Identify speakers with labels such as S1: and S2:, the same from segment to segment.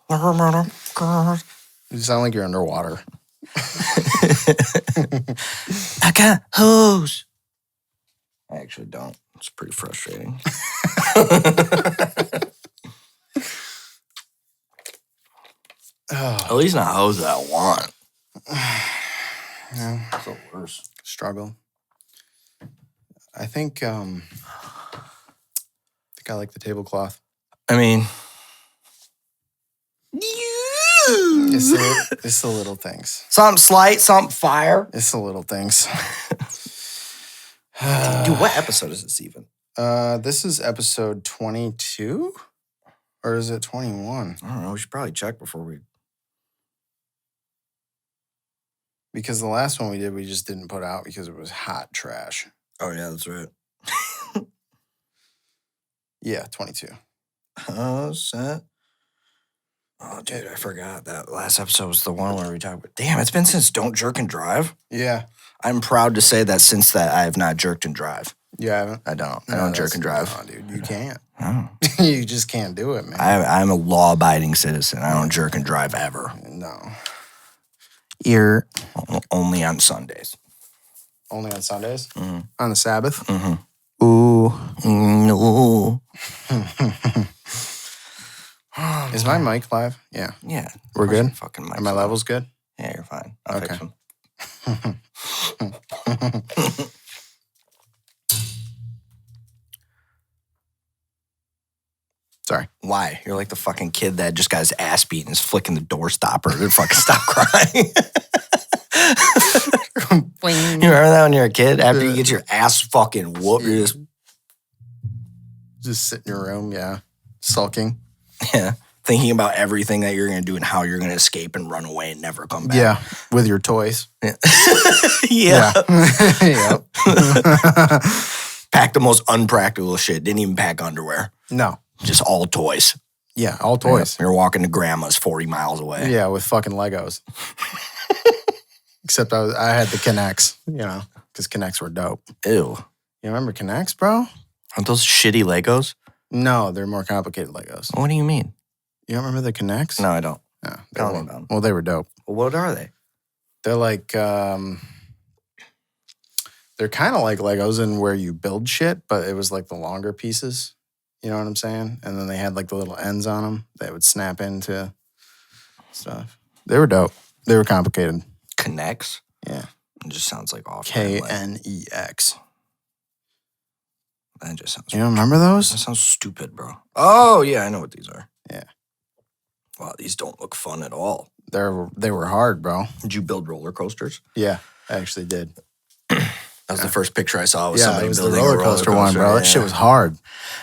S1: You sound like you're underwater.
S2: I got hose. I actually don't. It's pretty frustrating. At least not hoes that I want.
S1: Yeah,
S2: It's the worst.
S1: struggle. I think I like the tablecloth.
S2: I mean,
S1: It's the little things.
S2: something slight, something fire.
S1: It's the little things.
S2: Dude, what episode is this even?
S1: This is episode 22? Or is it 21?
S2: I don't know. We should probably check before we...
S1: Because the last one we did, we just didn't put out because it was hot trash.
S2: Oh, yeah, that's right.
S1: Yeah, 22.
S2: Set. Oh, dude, I forgot that last episode was the one where we talked about... Damn, it's been since Don't Jerk and Drive.
S1: Yeah.
S2: I'm proud to say that since that, I have not jerked and drive.
S1: You haven't?
S2: I don't. I don't jerk and drive.
S1: No, dude, you can't.
S2: Oh.
S1: You just can't do it, man.
S2: I'm a law-abiding citizen. I don't jerk and drive ever.
S1: No.
S2: You're only on Sundays.
S1: Only on Sundays?
S2: Mm-hmm.
S1: On the Sabbath?
S2: Mm-hmm. Ooh, no.
S1: Is my mic live? Yeah.
S2: Yeah.
S1: We're good?
S2: Fucking
S1: Are my levels good?
S2: Yeah, you're fine. I'll fix them.
S1: Sorry.
S2: Why? You're like the fucking kid that just got his ass beat and is flicking the door stopper to fucking stop crying. You remember that when you were a kid? After you get your ass fucking whooped, you're
S1: just sit in your room, yeah. Sulking.
S2: yeah, thinking about everything that you're going to do and how you're going to escape and run away and never come back.
S1: Yeah, with your toys.
S2: Yeah. Yeah.
S1: Yep.
S2: Packed the most unpractical shit. Didn't even pack underwear.
S1: No.
S2: Just all toys.
S1: Yeah, all toys.
S2: You're walking to grandma's 40 miles away.
S1: Yeah, with fucking Legos. Except I had the Connects, you know, because Connects were dope.
S2: Ew.
S1: You remember Connects, bro?
S2: Aren't those shitty Legos?
S1: No, they're more complicated Legos.
S2: What do you mean?
S1: You don't remember the Connects?
S2: No, I don't.
S1: No.
S2: Tell me about them.
S1: Well, they were dope.
S2: Well, what are they?
S1: They're like, they're kind of like Legos in where you build shit, but it was like the longer pieces. You know what I'm saying? And then they had like the little ends on them that would snap into stuff. They were dope. They were complicated.
S2: Connects?
S1: Yeah.
S2: It just sounds like off.
S1: Knex.
S2: That just sounds...
S1: You don't remember those?
S2: That sounds stupid, bro. Oh, yeah, I know what these are.
S1: Yeah.
S2: Wow, these don't look fun at all.
S1: They were hard, bro.
S2: Did you build roller coasters?
S1: Yeah, I actually did.
S2: That was the first picture I saw. Was
S1: Yeah,
S2: somebody
S1: it was the
S2: building
S1: roller coaster one, bro. That shit was hard.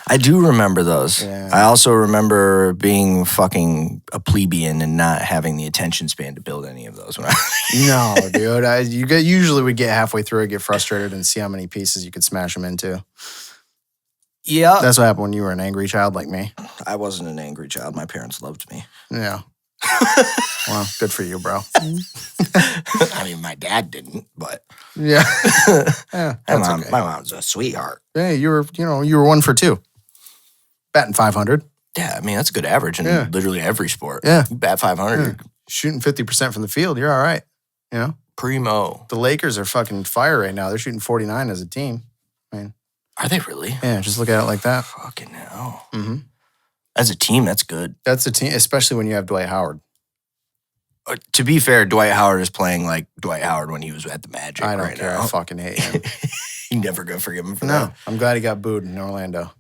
S2: I do remember those.
S1: Yeah.
S2: I also remember being fucking a plebeian and not having the attention span to build any of those. When
S1: No, dude. You usually would get halfway through it, get frustrated, and see how many pieces you could smash them into.
S2: Yeah.
S1: That's what happened when you were an angry child like me.
S2: I wasn't an angry child. My parents loved me.
S1: Yeah. Well, good for you, bro.
S2: I mean, my dad didn't, but
S1: Yeah. Yeah, that's okay.
S2: My mom's a sweetheart.
S1: Hey, you were 1 for 2. Batting 500.
S2: Yeah, I mean, that's a good average in literally every sport.
S1: Yeah.
S2: You bat 500.
S1: Yeah. Shooting 50% from the field, you're all right. You know?
S2: Primo.
S1: The Lakers are fucking fire right now. They're shooting 49 as a team. I mean,
S2: Are they really?
S1: yeah, just look at it like that.
S2: Fucking hell.
S1: Mm-hmm.
S2: As a team, that's good.
S1: That's a team, especially when you have Dwight Howard.
S2: To be fair, Dwight Howard is playing like Dwight Howard when he was at the Magic.
S1: I don't
S2: right
S1: care.
S2: now.
S1: I fucking hate him.
S2: You're never gonna forgive him for
S1: No,
S2: that.
S1: I'm glad he got booed in Orlando.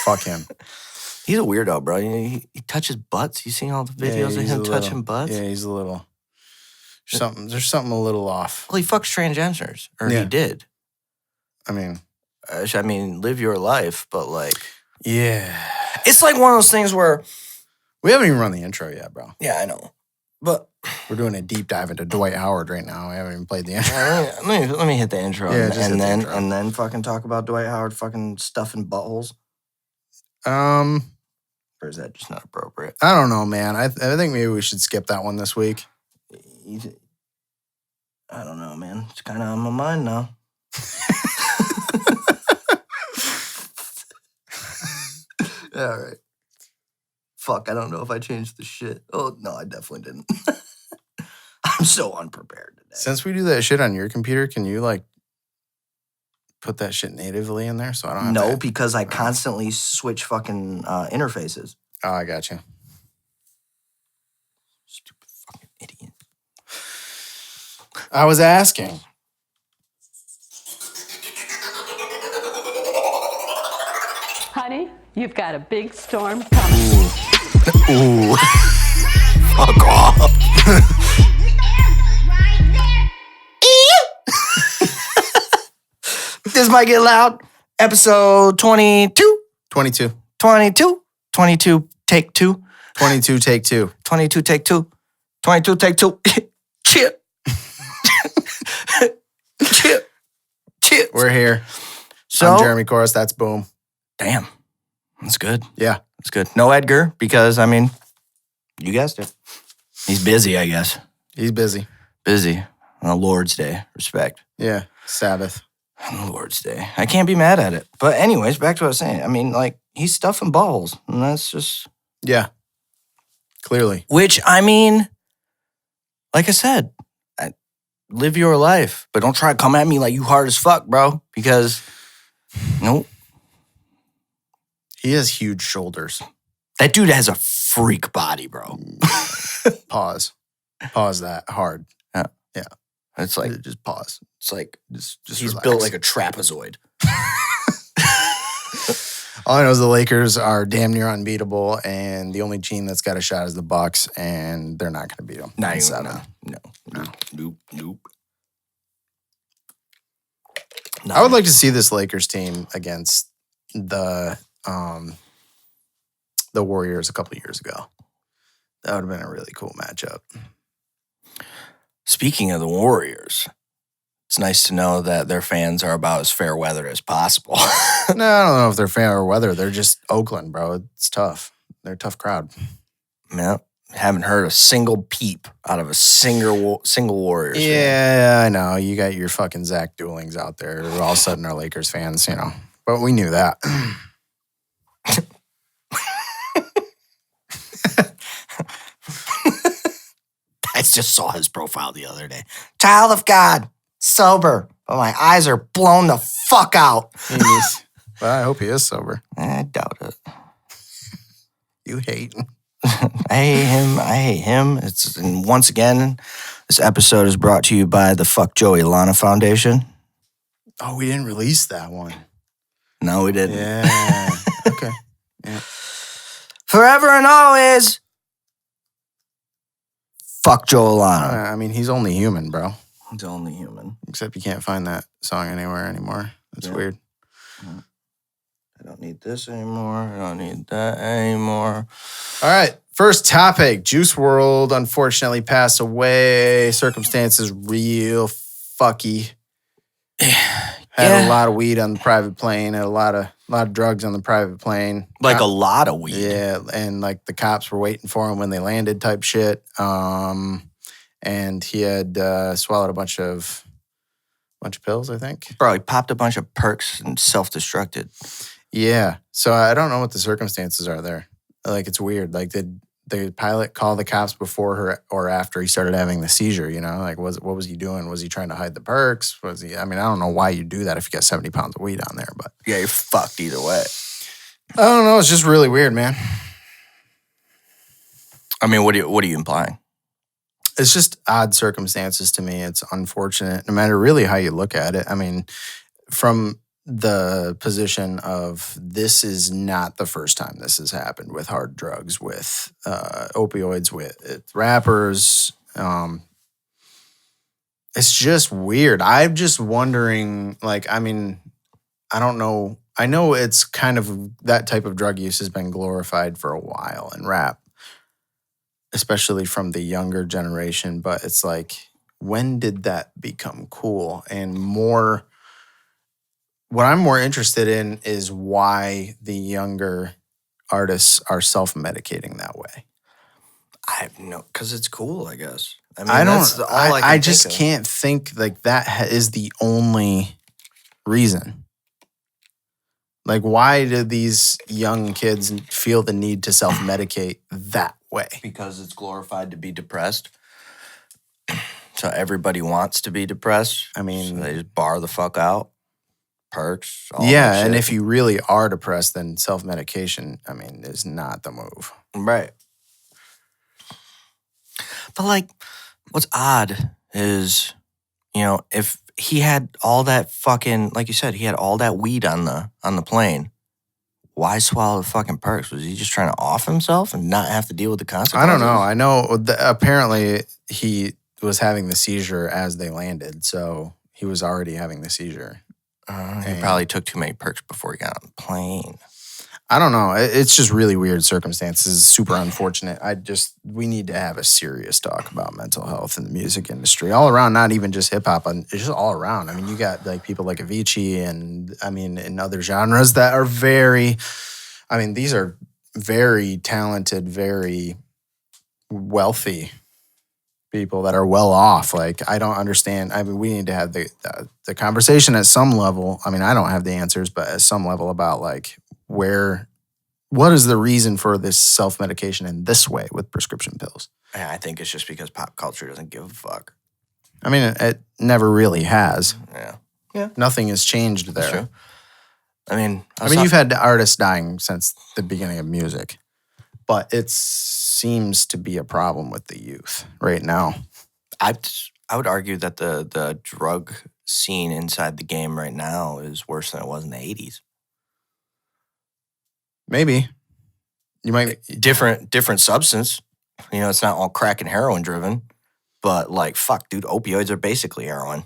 S1: Fuck him.
S2: He's a weirdo, bro. He touches butts. You seen all the videos of him touching butts?
S1: Yeah, he's a little. There's something a little off.
S2: Well, he fucks transgenders, or he did.
S1: I mean,
S2: live your life, but like,
S1: yeah,
S2: it's like one of those things where
S1: we haven't even run the intro yet, bro.
S2: Yeah, I know, but
S1: we're doing a deep dive into Dwight Howard right now. I haven't even played the intro.
S2: let me hit the intro,
S1: Yeah,
S2: and then fucking talk about Dwight Howard fucking stuffing buttholes. Or is that just not appropriate?
S1: I don't know, man. I think maybe we should skip that one this week.
S2: I don't know, man. It's kind of on my mind now.
S1: All right.
S2: fuck, I don't know if I changed the shit. Oh, no, I definitely didn't. I'm so unprepared today.
S1: Since we do that shit on your computer, can you, like, put that shit natively in there so I don't have
S2: No,
S1: to...
S2: because I constantly switch fucking interfaces.
S1: Oh, I got you.
S2: Stupid fucking idiot.
S1: I was asking.
S3: Honey, you've got a big storm coming.
S1: Ooh.
S2: Fuck off. This might get loud. Episode 22.
S1: 22.
S2: 22. 22 take 2.
S1: 22 take 2.
S2: 22 take 2. 22 take 2. Chip. Chip. Chip.
S1: We're here.
S2: So,
S1: I'm Jeremy Chorus. That's Boom.
S2: damn. That's good.
S1: Yeah.
S2: That's good. No Edgar, because, I mean, you guessed it. He's busy, I guess.
S1: He's busy.
S2: Busy on a Lord's Day. Respect.
S1: Yeah. Sabbath.
S2: On the Lord's Day. I can't be mad at it. But anyways, back to what I was saying. I mean, like, he's stuffing balls. And that's just...
S1: Yeah. Clearly.
S2: Which, I mean, like I said, live your life. But don't try to come at me like you hard as fuck, bro. Because, nope.
S1: He has huge shoulders.
S2: That dude has a freak body, bro.
S1: Pause. Pause that hard.
S2: Yeah.
S1: Yeah.
S2: It's like...
S1: Just pause.
S2: It's like...
S1: Just
S2: he's
S1: relax.
S2: built like a trapezoid.
S1: All I know is the Lakers are damn near unbeatable, and the only team that's got a shot is the Bucks, and they're not going to beat them.
S2: Not even,
S1: 7.
S2: Nope.
S1: I would like to see this Lakers team against the Warriors a couple of years ago. That would have been a really cool matchup.
S2: Speaking of the Warriors, it's nice to know that their fans are about as fair weather as possible.
S1: No, I don't know if they're fair weather. They're just Oakland, bro. It's tough. They're a tough crowd.
S2: Yeah, haven't heard a single peep out of a single Warriors fan.
S1: Yeah, I know. You got your fucking Zach Doolings out there who all of a sudden are Lakers fans, you know. But we knew that.
S2: I just saw his profile the other day. Child of God, sober, but my eyes are blown the fuck out.
S1: Well, I hope he is sober.
S2: I doubt it.
S1: You hate him.
S2: I hate him. And once again, this episode is brought to you by the Fuck Joey Lana Foundation.
S1: Oh, we didn't release that one.
S2: No, we didn't.
S1: Yeah. Okay. Yeah.
S2: Forever and always, fuck Joe Lana.
S1: I mean, he's only human, bro.
S2: He's only human.
S1: Except you can't find that song anywhere anymore. That's weird.
S2: I don't need this anymore. I don't need that anymore.
S1: All right. First topic. Juice Wrld unfortunately passed away. Circumstances real fucky. Had a lot of weed on the private plane. Had a lot of drugs on the private plane.
S2: Like a lot of weed.
S1: Yeah, and like the cops were waiting for him when they landed type shit. And he had swallowed a bunch of pills, I think.
S2: Bro, he popped a bunch of perks and self-destructed.
S1: Yeah. So I don't know what the circumstances are there. Like, it's weird. Like, did the pilot call the cops before or after he started having the seizure, you know? Like, what was he doing? Was he trying to hide the perks? I mean, I don't know why you do that if you got 70 pounds of weed on there, but.
S2: Yeah, you're fucked either way.
S1: I don't know. It's just really weird, man.
S2: I mean, what are you implying?
S1: It's just odd circumstances to me. It's unfortunate, no matter really how you look at it. I mean, from the position of this is not the first time this has happened with hard drugs, with opioids, with rappers. It's just weird. I'm just wondering, like, I mean, I don't know. I know it's kind of that type of drug use has been glorified for a while in rap, especially from the younger generation. But it's like, when did that become cool? And what I'm more interested in is why the younger artists are self-medicating that way.
S2: Because it's cool, I guess. I mean,
S1: I just can't think like that is the only reason. Like, why do these young kids feel the need to self-medicate that way?
S2: Because it's glorified to be depressed. So everybody wants to be depressed.
S1: I mean,
S2: so they just bar the fuck out. Perks. All that
S1: yeah,
S2: shit.
S1: and if you really are depressed, then self-medication, I mean, is not the move.
S2: Right. But like, what's odd is, you know, if he had all that fucking, like you said, he had all that weed on the plane, why swallow the fucking perks? Was he just trying to off himself and not have to deal with the
S1: I
S2: consequences?
S1: don't know. I know apparently he was having the seizure as they landed, so he was already having the seizure.
S2: He probably took too many perks before he got on the plane.
S1: I don't know. It's just really weird circumstances. Super unfortunate. We need to have a serious talk about mental health in the music industry all around, not even just hip hop. It's just all around. I mean, you got like people like Avicii and I mean, in other genres that are these are very talented, very wealthy people that are well off. Like, I don't understand. I mean, we need to have the conversation at some level. I mean, I don't have the answers, but at some level about like, what is the reason for this self-medication in this way with prescription pills?
S2: I think it's just because pop culture doesn't give a fuck.
S1: I mean, it never really has.
S2: Yeah.
S1: Nothing has changed there.
S2: That's true. I mean,
S1: you've had artists dying since the beginning of music, but it seems to be a problem with the youth right now.
S2: I would argue that the drug scene inside the game right now is worse than it was in the 80s.
S1: Maybe. You might
S2: different substance. You know, it's not all crack and heroin driven, but like, fuck, dude, opioids are basically heroin.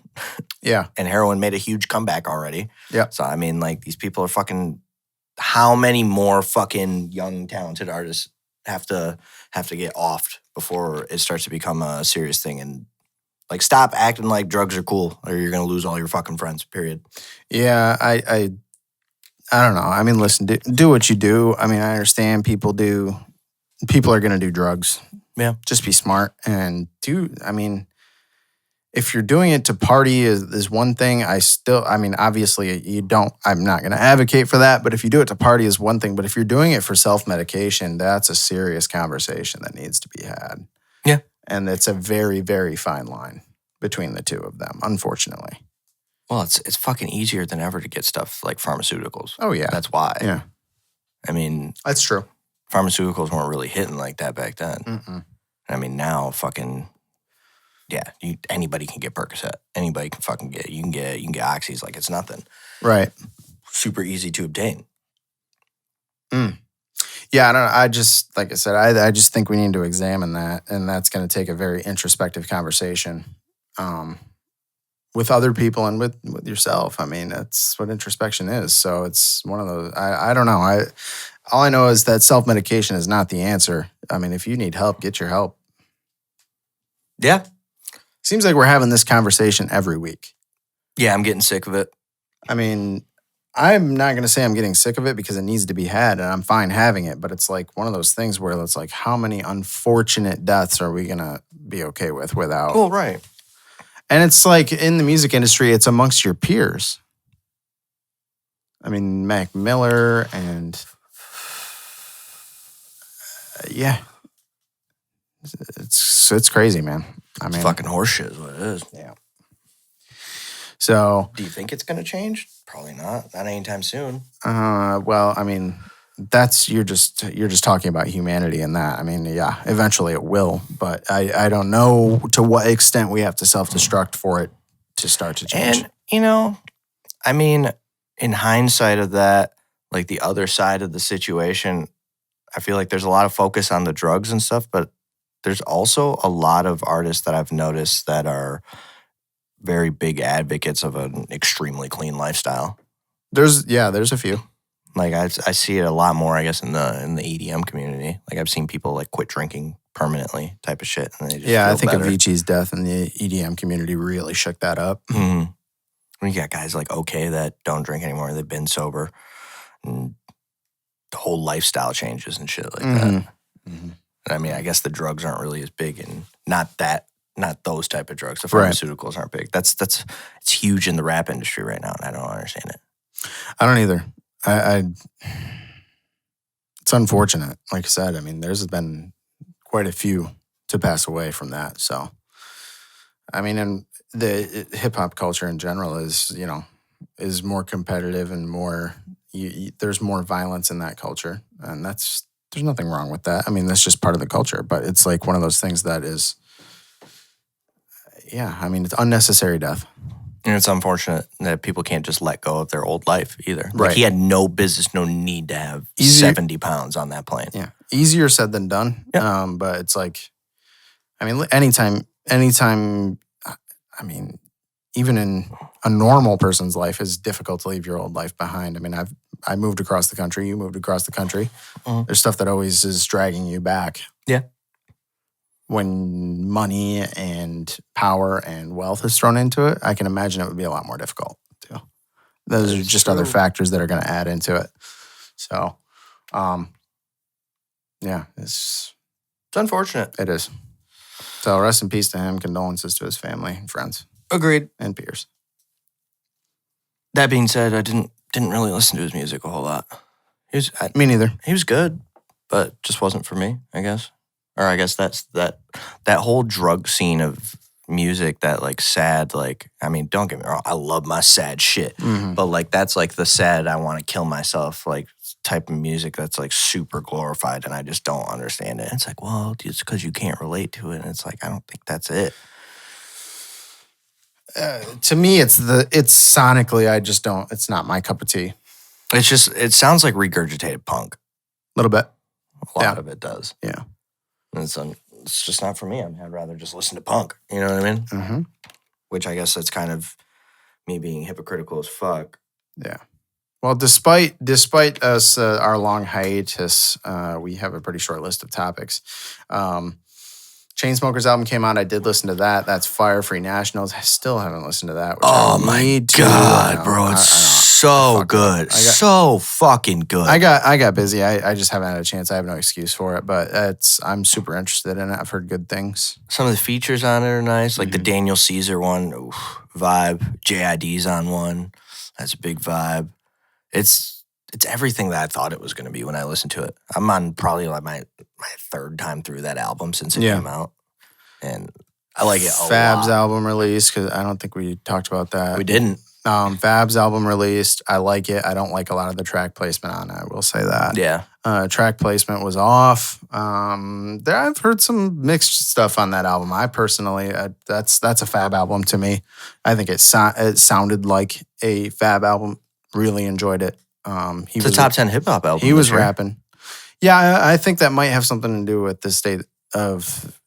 S1: Yeah.
S2: And heroin made a huge comeback already.
S1: Yeah.
S2: So I mean, like, these people are fucking. How many more fucking young talented artists have to get offed before it starts to become a serious thing? And like, stop acting like drugs are cool, or you're gonna lose all your fucking friends. Period.
S1: Yeah, I don't know. I mean, listen, do what you do. I mean, I understand people are going to do drugs.
S2: Yeah.
S1: Just be smart and I mean, if you're doing it to party is one thing. Obviously I'm not going to advocate for that, but if you do it to party is one thing. But if you're doing it for self-medication, that's a serious conversation that needs to be had.
S2: Yeah.
S1: And it's a very, very fine line between the two of them, unfortunately.
S2: Well, it's fucking easier than ever to get stuff like pharmaceuticals.
S1: Oh, yeah.
S2: That's why.
S1: Yeah.
S2: I mean,
S1: that's true.
S2: Pharmaceuticals weren't really hitting like that back then.
S1: Mm-mm.
S2: I mean, now fucking, yeah, anybody can get Percocet. Anybody can fucking get, you can get Oxys like it's nothing.
S1: Right.
S2: Super easy to obtain.
S1: Yeah, I don't know. I just, like I said, I just think we need to examine that, and that's going to take a very introspective conversation with other people and with yourself. I mean, that's what introspection is. So it's one of those, I don't know. All I know is that self-medication is not the answer. I mean, if you need help, get your help.
S2: Yeah.
S1: Seems like we're having this conversation every week.
S2: Yeah, I'm getting sick of it.
S1: I mean, I'm not going to say I'm getting sick of it because it needs to be had, and I'm fine having it, but it's like one of those things where it's like, how many unfortunate deaths are we going to be okay with without?
S2: Well, right.
S1: And it's like in the music industry, it's amongst your peers. I mean, Mac Miller and yeah, it's crazy, man. I mean,
S2: it's fucking horseshit is what it is.
S1: Yeah. So,
S2: do you think it's going to change? Probably not. Not anytime soon.
S1: Well, I mean, you're just talking about humanity and that. I mean, yeah, eventually it will, but I don't know to what extent we have to self-destruct for it to start to change.
S2: And, you know, I mean, in hindsight of that, like the other side of the situation, I feel like there's a lot of focus on the drugs and stuff, but there's also a lot of artists that I've noticed that are very big advocates of an extremely clean lifestyle.
S1: There's a few.
S2: Like I see it a lot more, I guess, in the EDM community. Like I've seen people like quit drinking permanently, type of shit. And they just
S1: I
S2: feel
S1: think
S2: better.
S1: Avicii's death in the EDM community really shook that up.
S2: Mm-hmm. You got guys like OK that don't drink anymore. They've been sober, and the whole lifestyle changes and shit like that. Mm-hmm. I mean, I guess the drugs aren't really as big, and not those type of drugs. The pharmaceuticals aren't big. It's huge in the rap industry right now, and I don't understand it.
S1: I don't either. I it's unfortunate. Like I said, I mean, there's been quite a few to pass away from that. So, I mean, and the hip hop culture in general is, is more competitive and more. There's more violence in that culture, and there's nothing wrong with that. I mean, that's just part of the culture. But it's like one of those things that is, yeah. I mean, it's unnecessary death.
S2: And it's unfortunate that people can't just let go of their old life either. Like
S1: Right.
S2: he had no business, no need to have 70 pounds on that plane.
S1: Yeah, easier said than done.
S2: Yeah.
S1: But it's like, I mean, anytime. I mean, even in a normal person's life, it's difficult to leave your old life behind. I mean, I moved across the country. You moved across the country.
S2: Mhm.
S1: There's stuff that always is dragging you back.
S2: Yeah.
S1: When money and power and wealth is thrown into it, I can imagine it would be a lot more difficult too. Those are just other factors that are going to add into it. So, yeah,
S2: it's unfortunate.
S1: It is. So rest in peace to him. Condolences to his family and friends.
S2: Agreed.
S1: And peers.
S2: That being said, I didn't really listen to his music a whole lot.
S1: Me neither.
S2: He was good, but just wasn't for me, I guess. Or I guess that's that whole drug scene of music, that like sad, like, I mean, don't get me wrong, I love my sad shit.
S1: Mm-hmm.
S2: But like that's like the sad, I want to kill myself, like type of music that's like super glorified, and I just don't understand it. It's like, well, it's because you can't relate to it. And it's like, I don't think that's it.
S1: To me, it's sonically, I just don't, it's not my cup of tea.
S2: It sounds like regurgitated punk.
S1: A little bit.
S2: A lot of it does.
S1: Yeah.
S2: And it's just not for me. I'd rather just listen to punk. You know what I mean?
S1: Mm-hmm.
S2: Which I guess that's kind of me being hypocritical as fuck.
S1: Yeah. Well, despite us, our long hiatus, we have a pretty short list of topics. Chainsmokers album came out. I did listen to that. That's Fire, Free Nationals. I still haven't listened to that.
S2: Oh my God, bro. It's so good. So fucking good.
S1: I got busy. I just haven't had a chance. I have no excuse for it, but I'm super interested in it. I've heard good things.
S2: Some of the features on it are nice. Like the Daniel Caesar one, vibe. JID's on one. That's a big vibe. It's everything that I thought it was going to be when I listened to it. I'm on probably like my third time through that album since it came out. And I like it a lot.
S1: Fab's album released, because I don't think we talked about that.
S2: We didn't.
S1: Fab's album released. I like it. I don't like a lot of the track placement on it. I will say that.
S2: Yeah.
S1: Track placement was off. I've heard some mixed stuff on that album. I personally, that's a Fab album to me. I think it sounded like a Fab album. Really enjoyed it.
S2: It's a top 10 hip hop album.
S1: He was rapping. Yeah, I think that might have something to do with the state of.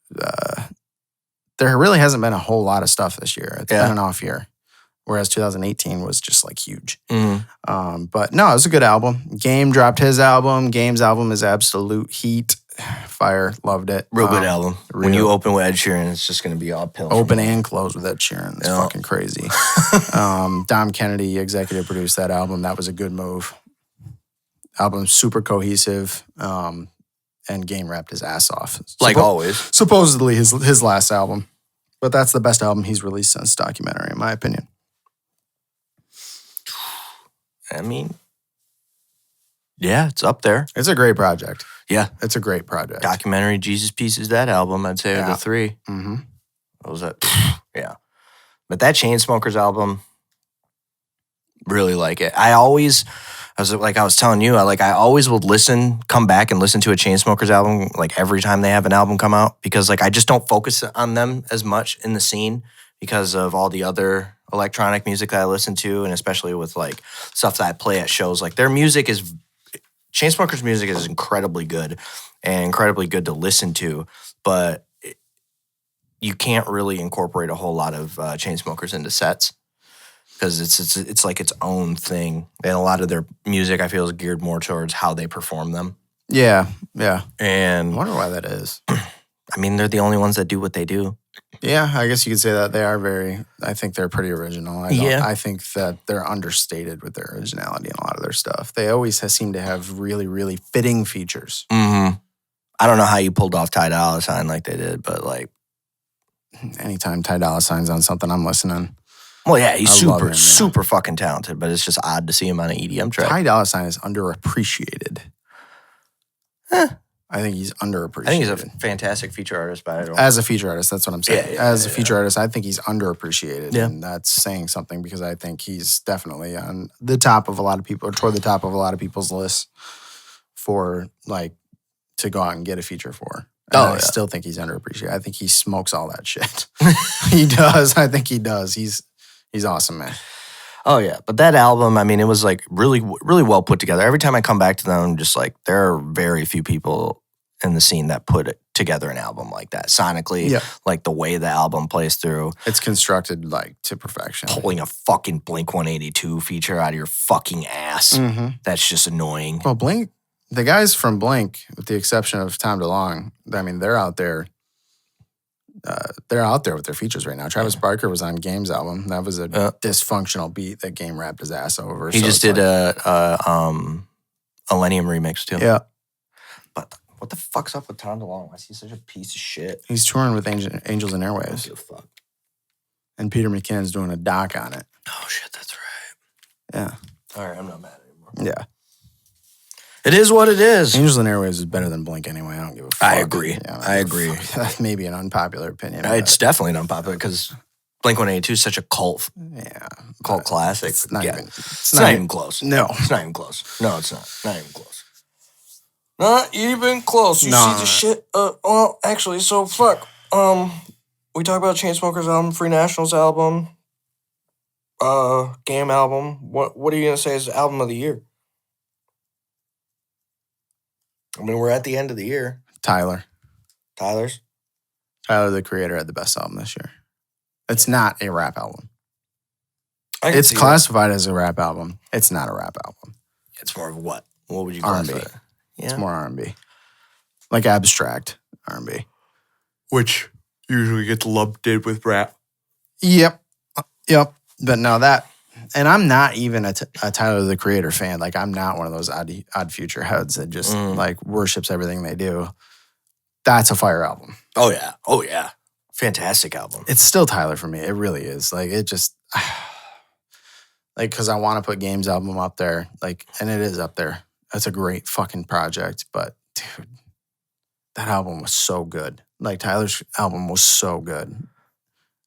S1: There really hasn't been a whole lot of stuff this year. It's been an off year, whereas 2018 was just like huge.
S2: Mm-hmm.
S1: But no, it was a good album. Game dropped his album. Game's album is absolute heat. Fire, loved it.
S2: Real good album. When you open with Ed Sheeran, it's just going to be uphill.
S1: Open and close with Ed Sheeran. It's fucking crazy. Dom Kennedy executive produced that album. That was a good move. Album's super cohesive. And Game rapped his ass off.
S2: Like always.
S1: Supposedly his last album. But that's the best album he's released since Documentary, in my opinion.
S2: I mean, yeah, it's up there.
S1: It's a great project.
S2: Yeah.
S1: It's a great project.
S2: Documentary, Jesus Pieces, that album, I'd say are the three.
S1: Mm-hmm.
S2: What was that? Yeah. But that Chainsmokers album, really like it. I was telling you, I always would come back and listen to a Chainsmokers album, like every time they have an album come out, because like I just don't focus on them as much in the scene because of all the other electronic music that I listen to, and especially with like stuff that I play at shows. Like Chainsmokers music is incredibly good and incredibly good to listen to, but you can't really incorporate a whole lot of Chainsmokers into sets because it's like its own thing. And a lot of their music, I feel, is geared more towards how they perform them.
S1: Yeah.
S2: And
S1: I wonder why that is.
S2: I mean, they're the only ones that do what they do.
S1: Yeah, I guess you could say that they are I think they're pretty original. I think that they're understated with their originality in a lot of their stuff. They always seem to have really, really fitting features.
S2: Mm-hmm. I don't know how you pulled off Ty Dolla $ign like they did, but like.
S1: Anytime Ty Dolla $ign's on something, I'm listening.
S2: Well, yeah, he's
S1: I love him,
S2: super fucking talented, but it's just odd to see him on an EDM track.
S1: Ty Dolla $ign is underappreciated. I think he's underappreciated.
S2: I think he's a fantastic feature artist, but I don't.
S1: As a feature artist, that's what I'm saying.
S2: Yeah,
S1: As a feature artist, I think he's underappreciated.
S2: Yeah.
S1: And that's saying something because I think he's definitely on the top of a lot of people, or toward the top of a lot of people's lists for like to go out and get a feature for. And I still think he's underappreciated. I think he smokes all that shit. He does. I think he does. He's awesome, man.
S2: Oh yeah, but that album, I mean, it was like really, really well put together. Every time I come back to them, I'm just like, there are very few people in the scene that put it together an album like that sonically, like the way the album plays through.
S1: It's constructed like to perfection.
S2: Pulling a fucking Blink 182 feature out of your fucking ass. That's just annoying.
S1: Well, Blink, the guys from Blink, with the exception of Tom DeLonge, I mean, they're out there. They're out there with their features right now. Travis Barker was on Game's album. That was a dysfunctional beat that Game rapped his ass over.
S2: He just did a Millennium remix too.
S1: Yeah.
S2: But what the fuck's up with Tom DeLonge? Why is he such a piece of shit?
S1: He's touring with Angels and
S2: I don't
S1: Airwaves.
S2: give a fuck.
S1: And Peter McKinnon's doing a doc on it.
S2: Oh shit, that's right.
S1: Yeah.
S2: All right, I'm not mad anymore.
S1: Yeah.
S2: It is what it is.
S1: Angels and Airwaves is better than Blink anyway. I don't give a fuck.
S2: I agree.
S1: Yeah,
S2: I agree.
S1: That's maybe an unpopular opinion.
S2: It's definitely not unpopular because Blink 182 is such a cult classic.
S1: It's not even.
S2: It's not even close.
S1: No.
S2: It's not even close. No, it's not. Not even close. Not even close. You
S1: No.
S2: see the shit? Well, actually, so fuck. We talk about Chainsmokers album, Free Nationals album, Game album. What are you gonna say is the album of the year? I mean, we're at the end of the year.
S1: Tyler,
S2: The
S1: Creator, had the best album this year. It's not a rap album.
S2: I can
S1: It's
S2: see
S1: classified as a rap album. It's not a rap album.
S2: that. It's more of what? What would you
S1: R&B.
S2: classify it? Yeah.
S1: It's more R&B, like abstract R&B.
S2: Which usually gets lumped in with rap.
S1: Yep. But no, that, and I'm not even a Tyler, the Creator fan. Like, I'm not one of those odd future heads that just like worships everything they do. That's a fire album.
S2: Oh yeah. Fantastic album.
S1: It's still Tyler for me. It really is. Like, it just, like, because I want to put Game's album up there. Like, and it is up there. That's a great fucking project. But, dude, that album was so good. Like, Tyler's album was so good.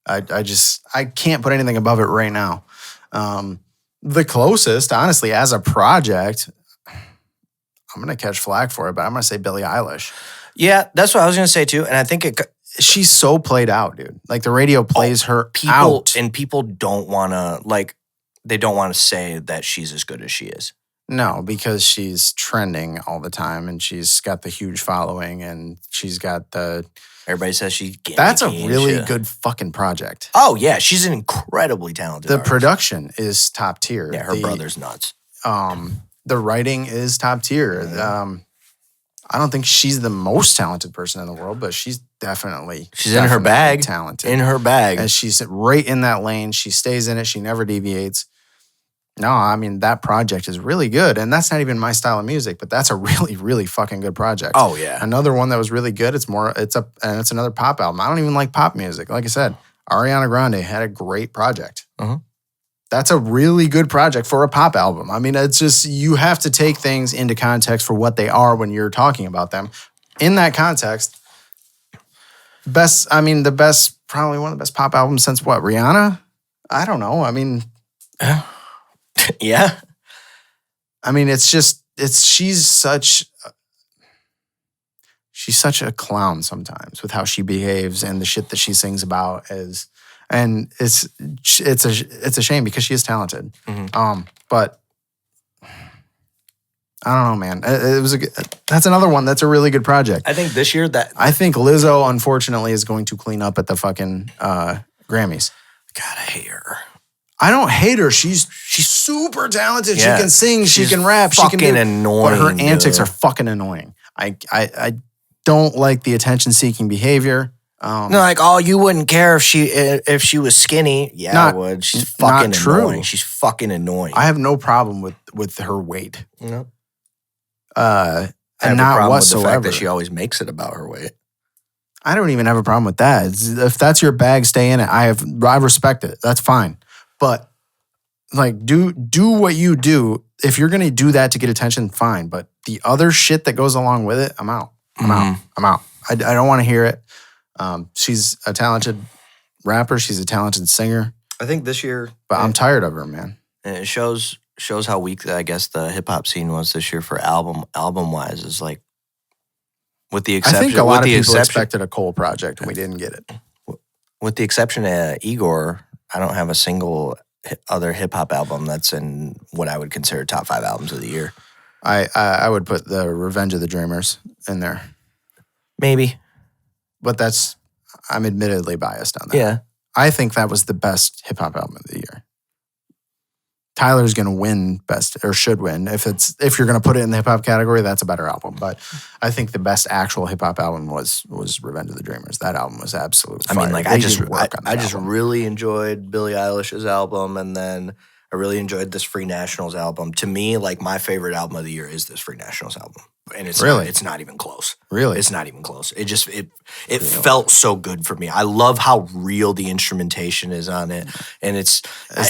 S1: I can't put anything above it right now. The closest, honestly, as a project, I'm going to catch flack for it, but I'm going to say Billie Eilish.
S2: Yeah, that's what I was going to say too. And I think
S1: she's so played out, dude. Like, the radio plays her out.
S2: And people don't want to, like, they don't want to say that she's as good as she is.
S1: No, because she's trending all the time and she's got the huge following and she's got the...
S2: Everybody says she's gimmicky.
S1: That's a really good fucking project.
S2: Oh, yeah. She's an incredibly talented
S1: The
S2: artist.
S1: production is top tier.
S2: Yeah, her brother's nuts.
S1: The writing is top tier. I don't think she's the most talented person in the world, but she's definitely
S2: in her bag.
S1: Talented.
S2: In her bag.
S1: And she's right in that lane. She stays in it. She never deviates. No, I mean, that project is really good. And that's not even my style of music, but that's a really, really fucking good project.
S2: Oh, yeah.
S1: Another one that was really good, it's another pop album. I don't even like pop music. Like I said, Ariana Grande had a great project. That's a really good project for a pop album. I mean, it's just, you have to take things into context for what they are when you're talking about them. In that context, probably one of the best pop albums since what, Rihanna? I don't know. I mean...
S2: Yeah.
S1: I mean, she's such a clown sometimes with how she behaves and the shit that she sings about and it's a shame because she is talented. But I don't know, man. That's another one that's a really good project.
S2: I think this year
S1: I think Lizzo, unfortunately, is going to clean up at the fucking Grammys.
S2: God, I hate her.
S1: I don't hate her. She's super talented.
S2: Yeah.
S1: She can sing. She
S2: She's
S1: can rap. She can do
S2: annoying.
S1: But her antics are fucking annoying. I don't like the attention-seeking behavior.
S2: No, like, oh, you wouldn't care if she was skinny. Yeah, I would. She's fucking annoying. She's fucking annoying.
S1: I have no problem with her weight.
S2: No.
S1: And
S2: I have
S1: not
S2: a problem
S1: whatsoever.
S2: with the fact that she always makes it about her weight.
S1: I don't even have a problem with that. If that's your bag, stay in it. I respect it. That's fine. But like, do what you do. If you're gonna do that to get attention, fine. But the other shit that goes along with it, I'm out. I'm out. I don't want to hear it. She's a talented rapper. She's a talented singer.
S2: I think this year,
S1: but I'm tired of her, man.
S2: And it shows how weak I guess the hip hop scene was this year for album wise. Is like, with the exception,
S1: I think a lot of people expected a Cole project and we didn't get it.
S2: With the exception of Igor, I don't have a single other hip hop album that's in what I would consider top 5 albums of the year.
S1: I would put the Revenge of the Dreamers in there.
S2: Maybe.
S1: But I'm admittedly biased on that.
S2: Yeah.
S1: I think that was the best hip hop album of the year. Tyler's going to win best, or should win. If you're going to put it in the hip hop category, that's a better album. But I think the best actual hip hop album was Revenge of the Dreamers. That album was absolutely fire.
S2: I mean, like, I just really enjoyed Billie Eilish's album, and then I really enjoyed this Free Nationals album. To me, like, my favorite album of the year is this Free Nationals album. And it's not even close. Really? It's not even close. It felt so good for me. I love how real the instrumentation is on it. And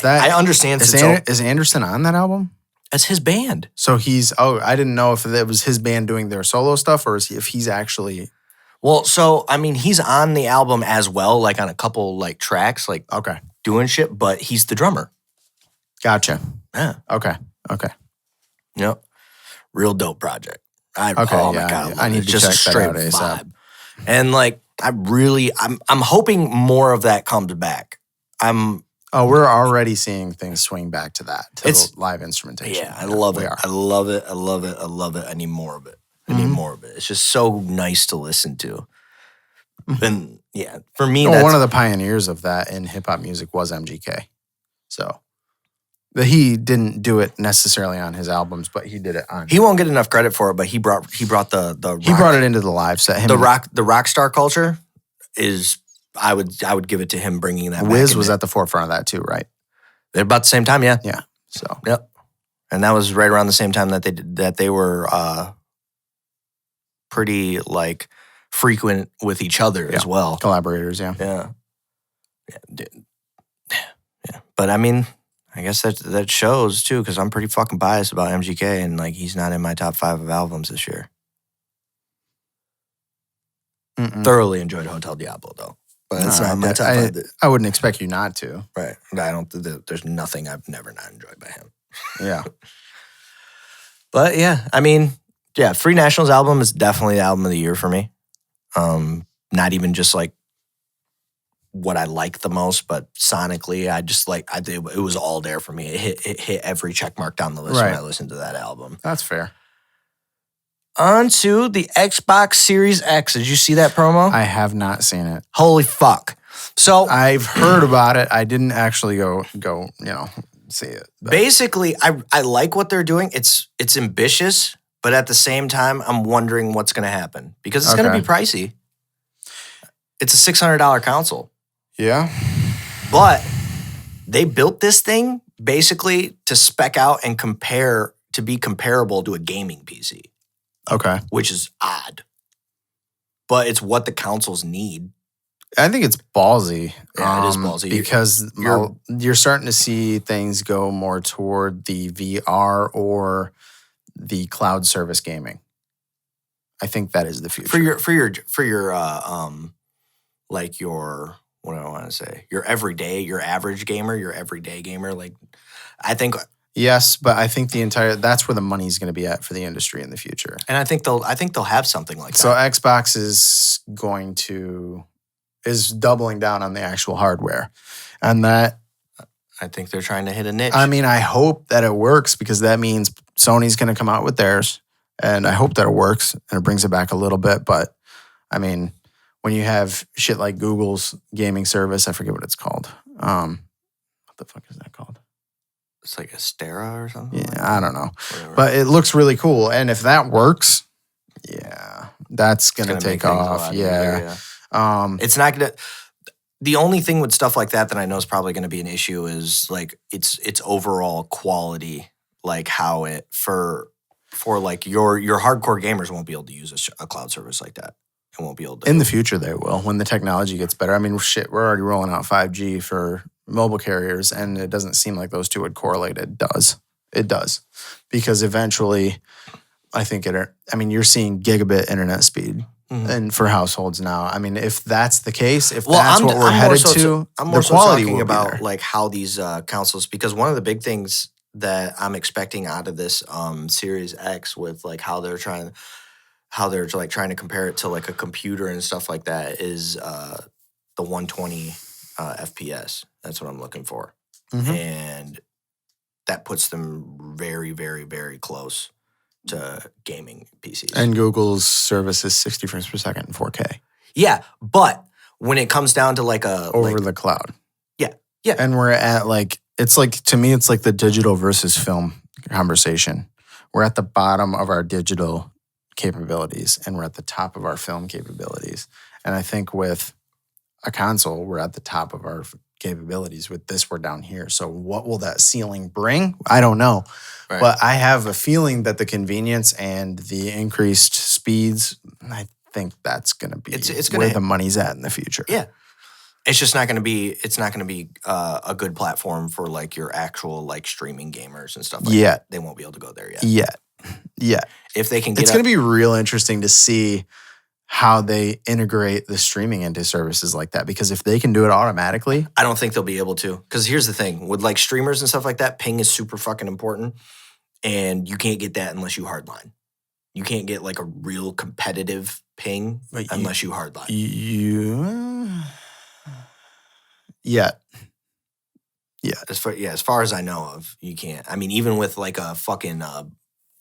S2: I understand.
S1: Is Anderson on that album?
S2: It's his band.
S1: So I didn't know if it was his band doing their solo stuff or if he's actually.
S2: Well, so, I mean, he's on the album as well, like on a couple like tracks, like doing shit, but he's the drummer.
S1: Gotcha.
S2: Yeah.
S1: Okay.
S2: Yep. Real dope project.
S1: Oh my God. I need to
S2: just
S1: check that out
S2: vibe.
S1: ASAP.
S2: And like, I'm hoping more of that comes back.
S1: We're already seeing things swing back to that, the live instrumentation.
S2: Yeah, I love it. I love it. I need more of it. It's just so nice to listen to. And yeah, for me,
S1: one of the pioneers of that in hip hop music was MGK. So. He didn't do it necessarily on his albums, but he did it on.
S2: He won't get enough credit for it, but he brought the
S1: He brought it into the live set.
S2: The rock star culture is. I would give it to him bringing that.
S1: Wiz was at the forefront of that too, right?
S2: They're about the same time, yeah.
S1: Yeah. So
S2: yep, and that was right around the same time that they were pretty like frequent with each other as well.
S1: Collaborators, yeah.
S2: Yeah. But I mean, I guess that shows too, because I'm pretty fucking biased about MGK, and like he's not in my top 5 of albums this year. Thoroughly enjoyed Hotel Diablo though, but it's not my top 5.
S1: I wouldn't expect you not to.
S2: Right. I don't. There's nothing I've never not enjoyed by him.
S1: Yeah.
S2: But yeah, I mean, yeah, Free Nationals album is definitely the album of the year for me. Not even just like what I like the most, but sonically, it was all there for me. It hit every check mark down the list when I listened to that album.
S1: That's fair.
S2: On to the Xbox Series X. Did you see that promo?
S1: I have not seen it.
S2: Holy fuck. So
S1: I've heard about it. I didn't actually go, see it. But.
S2: Basically, I like what they're doing. It's ambitious, but at the same time, I'm wondering what's going to happen because it's going to be pricey. It's a $600 console.
S1: Yeah.
S2: But they built this thing basically to spec out and to be comparable to a gaming PC.
S1: Okay.
S2: Which is odd. But it's what the consoles need.
S1: I think it's ballsy.
S2: Yeah, it is ballsy.
S1: Because you're starting to see things go more toward the VR or the cloud service gaming. I think that is the future.
S2: For your like your, what do I want to say? Your average gamer, your everyday gamer. Like, I think.
S1: Yes, but I think that's where the money's going to be at for the industry in the future.
S2: And I think they'll have something like that.
S1: So Xbox is doubling down on the actual hardware. And that.
S2: I think they're trying to hit a niche.
S1: I mean, I hope that it works because that means Sony's going to come out with theirs. And I hope that it works and it brings it back a little bit. But I mean, when you have shit like Google's gaming service, I forget what it's called. What the fuck is that called?
S2: It's like Astera or something?
S1: Yeah, I don't know. Whatever. But it looks really cool. And if that works, yeah, that's going to take off. Yeah.
S2: It's not going to... The only thing with stuff like that I know is probably going to be an issue is like its overall quality, like how it... For like your hardcore gamers won't be able to use a cloud service like that. It won't be able to.
S1: In the future, they will when the technology gets better. I mean, shit, we're already rolling out 5G for mobile carriers, and it doesn't seem like those two would correlate. It does. It does. Because eventually, I think you're seeing gigabit internet speed and for households now. I mean, if that's the case, if that's what we're headed to,
S2: I'm more
S1: the
S2: so
S1: quality
S2: talking
S1: will be
S2: about
S1: there.
S2: like how these councils, because one of the big things that I'm expecting out of this Series X with like how they're like trying to compare it to like a computer and stuff like that is the 120 FPS. That's what I'm looking for. And that puts them very, very, very close to gaming PCs.
S1: And Google's service is 60 frames per second in 4K.
S2: Yeah, but when it comes down to like
S1: over the cloud.
S2: Yeah.
S1: And we're at it's like, to me, it's like the digital versus film conversation. We're at the bottom of our digital capabilities and we're at the top of our film capabilities. And I think with a console, we're at the top of our capabilities. With this, we're down here. So what will that ceiling bring? I don't know.
S2: Right.
S1: But I have a feeling that the convenience and the increased speeds, I think that's going to be where the money's at in the future.
S2: Yeah. It's just not going to be. It's not going to be a good platform for like your actual like streaming gamers and stuff like that. They won't be able to go there yet.
S1: Yeah.
S2: If they can get
S1: it's going to be real interesting to see how they integrate the streaming into services like that. Because if they can do it automatically,
S2: I don't think they'll be able to. Because here's the thing. With like streamers and stuff like that, ping is super fucking important. And you can't get that unless you hardline. You can't get like a real competitive ping unless you hardline.
S1: Yeah.
S2: As far as I know of, you can't. I mean, even with like a fucking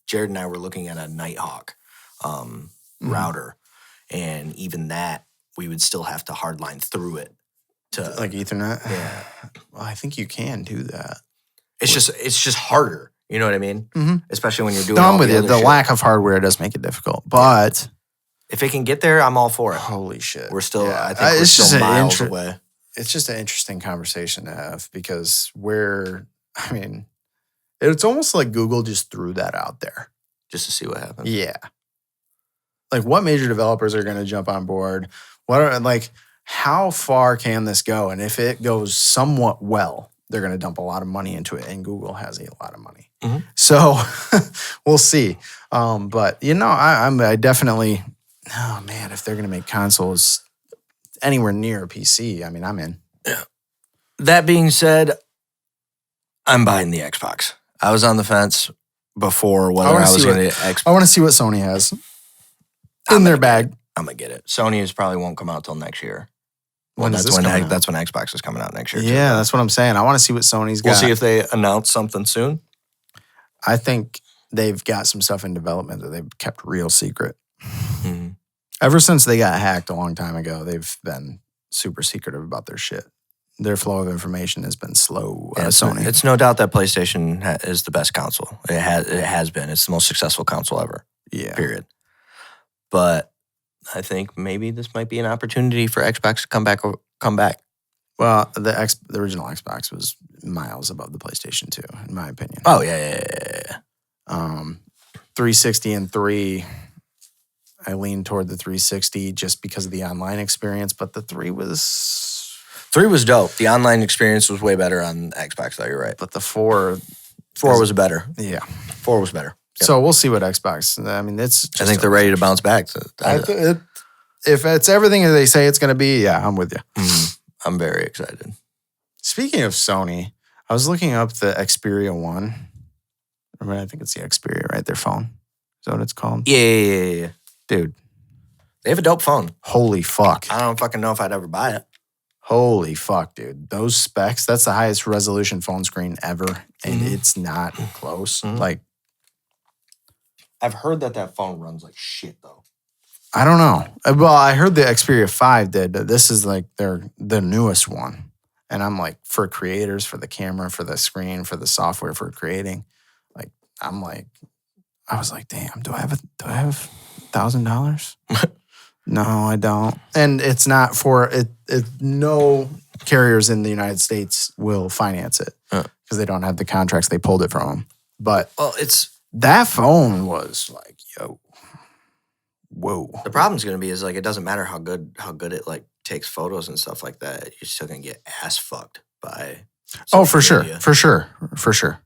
S2: Jared and I were looking at a Nighthawk router, and even that we would still have to hardline through it to
S1: like Ethernet.
S2: Yeah.
S1: Well, I think you can do that.
S2: It's just harder. You know what I mean?
S1: Mm-hmm.
S2: Especially when you're doing.
S1: I'm with you. The lack of hardware does make it difficult, but
S2: if it can get there, I'm all for it.
S1: Holy shit!
S2: We're still. I think we're still miles away.
S1: It's just an interesting conversation to have because it's almost like Google just threw that out there.
S2: Just to see what happens.
S1: Yeah. Like what major developers are going to jump on board? How far can this go? And if it goes somewhat well, they're going to dump a lot of money into it. And Google has a lot of money.
S2: Mm-hmm.
S1: So we'll see. But, I definitely, oh man, if they're going to make consoles anywhere near a PC, I mean, I'm in.
S2: Yeah. That being said, I'm buying the Xbox. I was on the fence before whether I was going to get Xbox.
S1: I want to see what Sony has in their bag.
S2: I'm going to get it. Sony's probably won't come out till next year.
S1: Well,
S2: that's when Xbox is coming out next year.
S1: Yeah, that's what I'm saying. I want to see what Sony's got.
S2: We'll see if they announce something soon.
S1: I think they've got some stuff in development that they've kept real secret.
S2: Mm-hmm.
S1: Ever since they got hacked a long time ago, they've been super secretive about their shit. Their flow of information has been slow. Sony.
S2: It's no doubt that PlayStation is the best console. It has been. It's the most successful console ever.
S1: Yeah.
S2: Period. But I think maybe this might be an opportunity for Xbox to come back.
S1: Well, the original Xbox was miles above the PlayStation 2, in my opinion.
S2: Oh, yeah.
S1: 360 and 3, I leaned toward the 360 just because of the online experience, but the 3 was...
S2: 3 was dope. The online experience was way better on Xbox, though, you're right.
S1: But the 4...
S2: 4 was better.
S1: Yeah.
S2: 4 was better. Yep.
S1: So we'll see what Xbox... I mean, it's...
S2: I think they're ready to bounce back.
S1: If it's everything that they say it's going to be, yeah, I'm with you.
S2: I'm very excited.
S1: Speaking of Sony, I was looking up the Xperia 1. I think it's the Xperia, right? Their phone. Is that what it's called?
S2: Yeah.
S1: Dude.
S2: They have a dope phone.
S1: Holy fuck.
S2: I don't fucking know if I'd ever buy it.
S1: Holy fuck, dude. Those specs, that's the highest resolution phone screen ever. And it's not close. Like,
S2: I've heard that phone runs like shit, though.
S1: I don't know. Well, I heard the Xperia 5 did. This is like the newest one. And I'm like, for creators, for the camera, for the screen, for the software, for creating, like, I was like, damn, do I have $1,000? No, I don't. And it's not for it. No carriers in the United States will finance it because they don't have the contracts. They pulled it from them. But that phone was like, yo. Whoa.
S2: The problem's gonna be is like it doesn't matter how good it like takes photos and stuff like that. You're still gonna get ass fucked by.
S1: Oh, for
S2: social
S1: sure,
S2: media.
S1: for sure, for sure.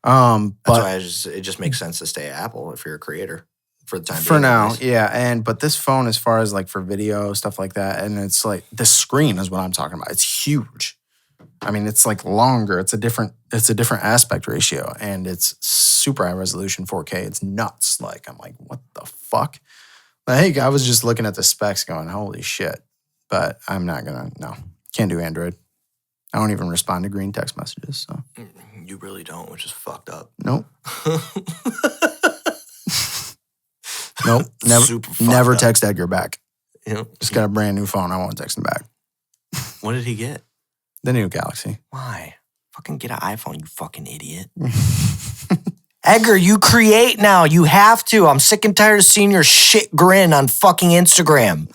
S2: That's
S1: But
S2: why it just makes sense to stay at Apple if you're a creator for the time being.
S1: for now,
S2: anyways.
S1: yeah. But this phone, as far as like for video stuff like that, and it's like the screen is what I'm talking about. It's huge. I mean, it's like longer. It's a different aspect ratio, and it's super high resolution 4K. It's nuts. Like I'm like, what the fuck? Like I was just looking at the specs, going, holy shit. But I'm not gonna. No, can't do Android. I don't even respond to green text messages. So
S2: You really don't, which is fucked up.
S1: nope. Nope.
S2: Super fucked
S1: Never
S2: up.
S1: text Edgar back.
S2: Yep.
S1: Just got a brand new phone. I won't text him back.
S2: What did he get?
S1: The new Galaxy.
S2: Why? Fucking get an iPhone, you fucking idiot. Edgar, you create now. You have to. I'm sick and tired of seeing your shit grin on fucking Instagram.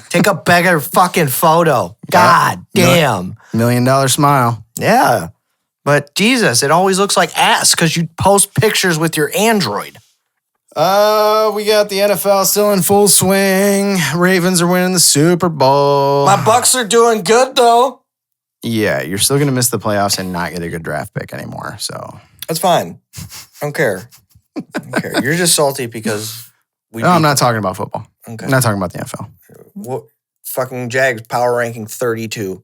S2: Take a better fucking photo. God damn.
S1: $1 million smile.
S2: Yeah. But Jesus, it always looks like ass because you post pictures with your Android.
S1: We got the NFL still in full swing. Ravens are winning the Super Bowl.
S2: My Bucks are doing good though.
S1: Yeah, you're still going to miss the playoffs and not get a good draft pick anymore. So
S2: That's fine. I don't care. You're just salty because
S1: no, I'm not talking about football.
S2: Okay.
S1: I'm not talking about the NFL.
S2: What fucking Jags power ranking 32.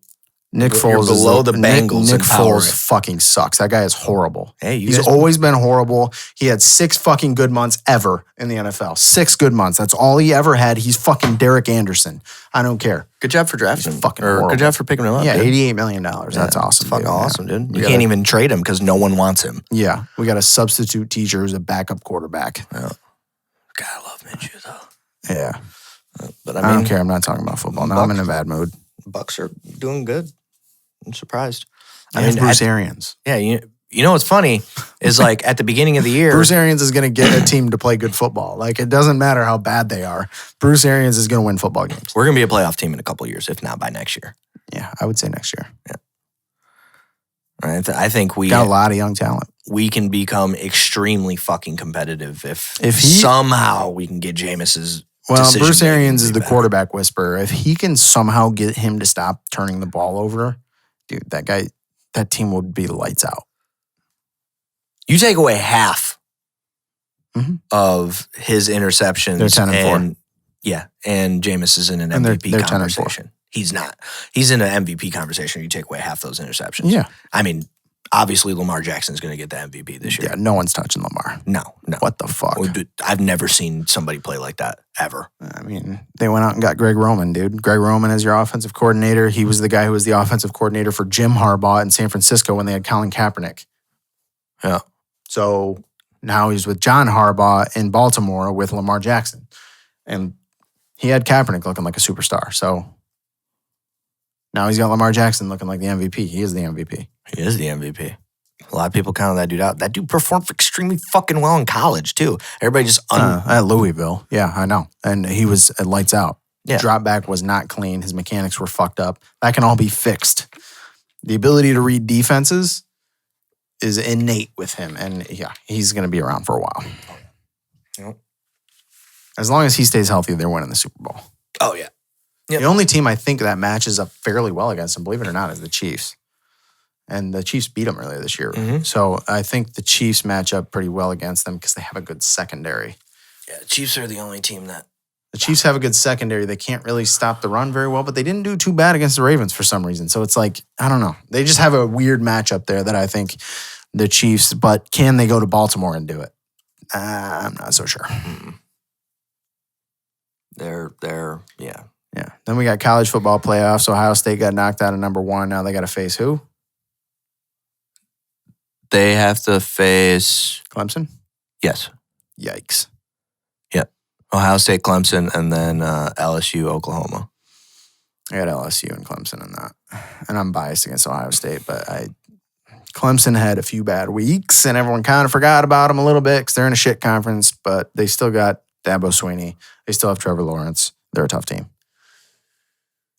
S1: Nick
S2: You're
S1: Foles
S2: below
S1: is
S2: the Bengals
S1: Nick
S2: in power
S1: Foles
S2: rank.
S1: fucking sucks. That guy is horrible.
S2: Hey, you
S1: He's
S2: guys-
S1: always been horrible. He had 6 fucking good months ever in the NFL. 6 good months. That's all he ever had. He's fucking Derek Anderson. I don't care.
S2: Good job for drafting him.
S1: fucking
S2: Or
S1: horrible.
S2: good job for picking him up.
S1: Yeah,
S2: dude.
S1: $88 million. That's awesome.
S2: It's fucking
S1: dude.
S2: awesome,
S1: Yeah.
S2: dude.
S1: We
S2: You
S1: gotta-
S2: can't even trade him because no one wants him.
S1: Yeah, we got a substitute teacher who's a backup quarterback.
S2: God, I love Minshew though.
S1: Yeah,
S2: But
S1: I
S2: I mean,
S1: don't care. I'm not talking about football. Now I'm in a bad mood.
S2: Bucks are doing good. I'm surprised.
S1: I mean, Bruce Arians.
S2: Yeah, you know what's funny is like at the beginning of the year,
S1: Bruce Arians is going to get a team to play good football. Like it doesn't matter how bad they are. Bruce Arians is going to win football games.
S2: we're gonna be a playoff team in a couple of years, if not by next year.
S1: Yeah, I would say next year.
S2: Right? I think we
S1: Got a lot of young talent.
S2: we can become extremely fucking competitive if
S1: If he-
S2: somehow we can get Jameis's.
S1: Well, Bruce
S2: decision-making
S1: Arians
S2: to
S1: is
S2: be
S1: the
S2: better.
S1: quarterback whisperer. If he can somehow get him to stop turning the ball over, dude, that team would be lights out.
S2: You take away half
S1: Mhm.
S2: of his interceptions.
S1: They're 10-4.
S2: Yeah, and Jameis is in an
S1: And they're
S2: MVP
S1: 10-4.
S2: conversation. He's not. He's in an MVP conversation. You take away half those interceptions.
S1: Yeah.
S2: I mean, obviously Lamar Jackson's going to get the MVP this year.
S1: Yeah, no one's touching Lamar.
S2: No.
S1: What the fuck?
S2: I've never seen somebody play like that ever.
S1: I mean, they went out and got Greg Roman, dude. Greg Roman is your offensive coordinator. He was the guy who was the offensive coordinator for Jim Harbaugh in San Francisco when they had Colin Kaepernick.
S2: Yeah.
S1: So now he's with John Harbaugh in Baltimore with Lamar Jackson. And he had Kaepernick looking like a superstar. So now he's got Lamar Jackson looking like the MVP. He is the MVP.
S2: He is the MVP. A lot of people counted that dude out. That dude performed extremely fucking well in college, too. Everybody just...
S1: At Louisville. Yeah, I know. And he was at lights out.
S2: Yeah.
S1: Drop back was not clean. His mechanics were fucked up. That can all be fixed. The ability to read defenses is innate with him. And yeah, he's going to be around for a while.
S2: Yep.
S1: As long as he stays healthy, they're winning the Super Bowl.
S2: Oh, yeah. Yep.
S1: The only team I think that matches up fairly well against him, believe it or not, is the Chiefs. And the Chiefs beat them earlier this year.
S2: Mhm.
S1: So I think the Chiefs match up pretty well against them because they have a good secondary.
S2: Yeah, the Chiefs are the only team that...
S1: The Chiefs have a good secondary. They can't really stop the run very well, but they didn't do too bad against the Ravens for some reason. So it's like, I don't know. They just have a weird matchup there that I think the Chiefs, but can they go to Baltimore and do it? I'm not so sure.
S2: They're yeah.
S1: Yeah. Then we got college football playoffs. Ohio State got knocked out of number 1. Now they got to face who?
S2: They have to face...
S1: Clemson?
S2: Yes.
S1: Yikes.
S2: Ohio State, Clemson, and then LSU, Oklahoma.
S1: I got LSU and Clemson in that. And I'm biased against Ohio State, but Clemson had a few bad weeks, and everyone kind of forgot about them a little bit because they're in a shit conference, but they still got Dabo Swinney. They still have Trevor Lawrence. They're a tough team.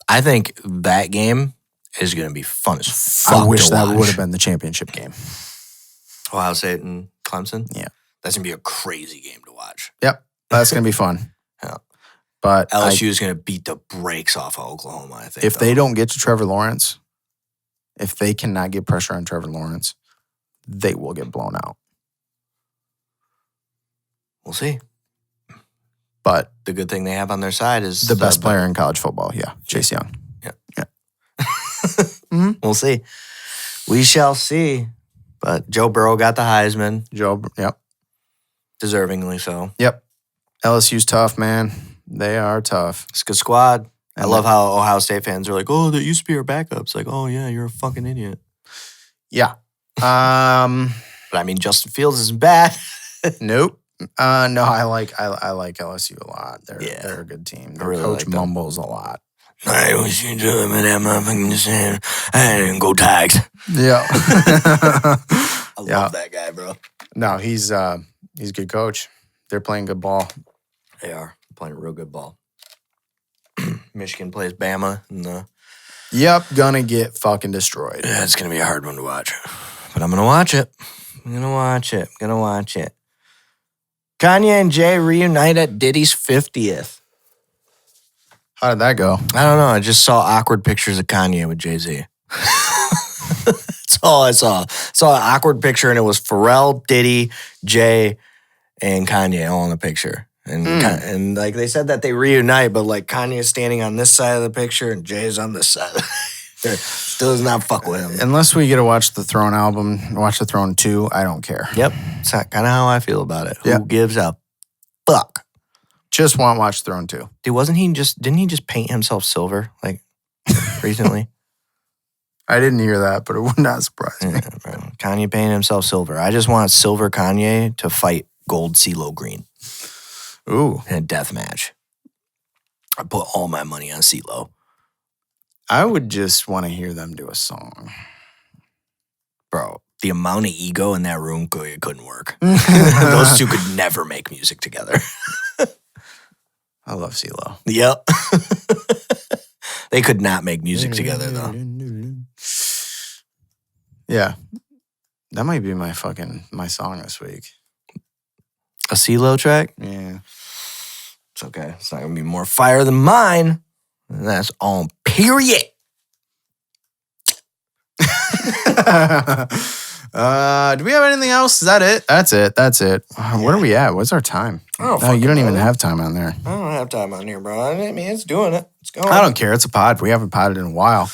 S2: I think that game is going to be fun as fuck.
S1: I wish
S2: to
S1: that
S2: watch.
S1: would have been the championship game.
S2: Ohio State and Clemson.
S1: Yeah.
S2: That's going to be a crazy game to watch.
S1: Yep. That's going to be fun.
S2: Yeah.
S1: But
S2: LSU is going to beat the brakes off of Oklahoma, I think.
S1: if they don't get to Trevor Lawrence, if they cannot get pressure on Trevor Lawrence, they will get blown out.
S2: We'll see.
S1: But
S2: The good thing they have on their side is
S1: the best player in college football, Chase Young.
S2: Yeah. We'll see. We shall see. But Joe Burrow got the Heisman.
S1: Yep.
S2: Deservingly so.
S1: Yep. LSU's tough, man. They are tough.
S2: It's a good squad. I
S1: And
S2: love how Ohio State fans are like, oh, that used to be our backups. Like, oh, yeah, you're a fucking idiot.
S1: Yeah.
S2: But I mean, Justin Fields isn't bad.
S1: Nope. No, I like LSU a lot. They're a good team. Their
S2: really
S1: coach
S2: like them.
S1: mumbles a lot.
S2: I wish you do it, that motherfucking saying, I didn't go Tags.
S1: Yeah.
S2: I love that guy, bro.
S1: No, he's a good coach. They're playing good ball.
S2: They are playing real good ball. Michigan plays Bama.
S1: Yep, gonna get fucking destroyed.
S2: Yeah, it's going to be a hard one to watch. But I'm going to watch it. Gonna watch it. Kanye and Jay reunite at Diddy's 50th.
S1: How did that go?
S2: I don't know. I just saw awkward pictures of Kanye with Jay-Z. That's all I saw. Saw an awkward picture, and it was Pharrell, Diddy, Jay, and Kanye all in the picture. And like they said that they reunite, but like Kanye's standing on this side of the picture and Jay's on this side. Still does not fuck with him.
S1: Unless we get to watch the Throne album, watch the Throne 2, I don't care.
S2: Yep. It's kind of how I feel about it.
S1: Yep.
S2: Who gives a fuck?
S1: Just want to watch Throne 2.
S2: Dude, didn't he just paint himself silver like recently?
S1: I didn't hear that, but it would not surprise me.
S2: Yeah, bro. Kanye painted himself silver. I just want silver Kanye to fight gold CeeLo Green
S1: Ooh.
S2: in a death match. I put all my money on CeeLo.
S1: I would just want to hear them do a song.
S2: Bro, the amount of ego in that room couldn't work. Those two could never make music together.
S1: I love CeeLo.
S2: Yep. They could not make music together, though.
S1: Yeah. That might be my song this week.
S2: A CeeLo track?
S1: Yeah.
S2: It's okay. It's not going to be more fire than mine. And that's on period.
S1: Do we have anything else? Is that it? That's it. Where are we at? What's our time?
S2: Oh,
S1: No, you don't even have time on there.
S2: I don't have time on here, bro. I mean, it's doing it. It's going.
S1: I don't care. It's a pod. We haven't podded in a while.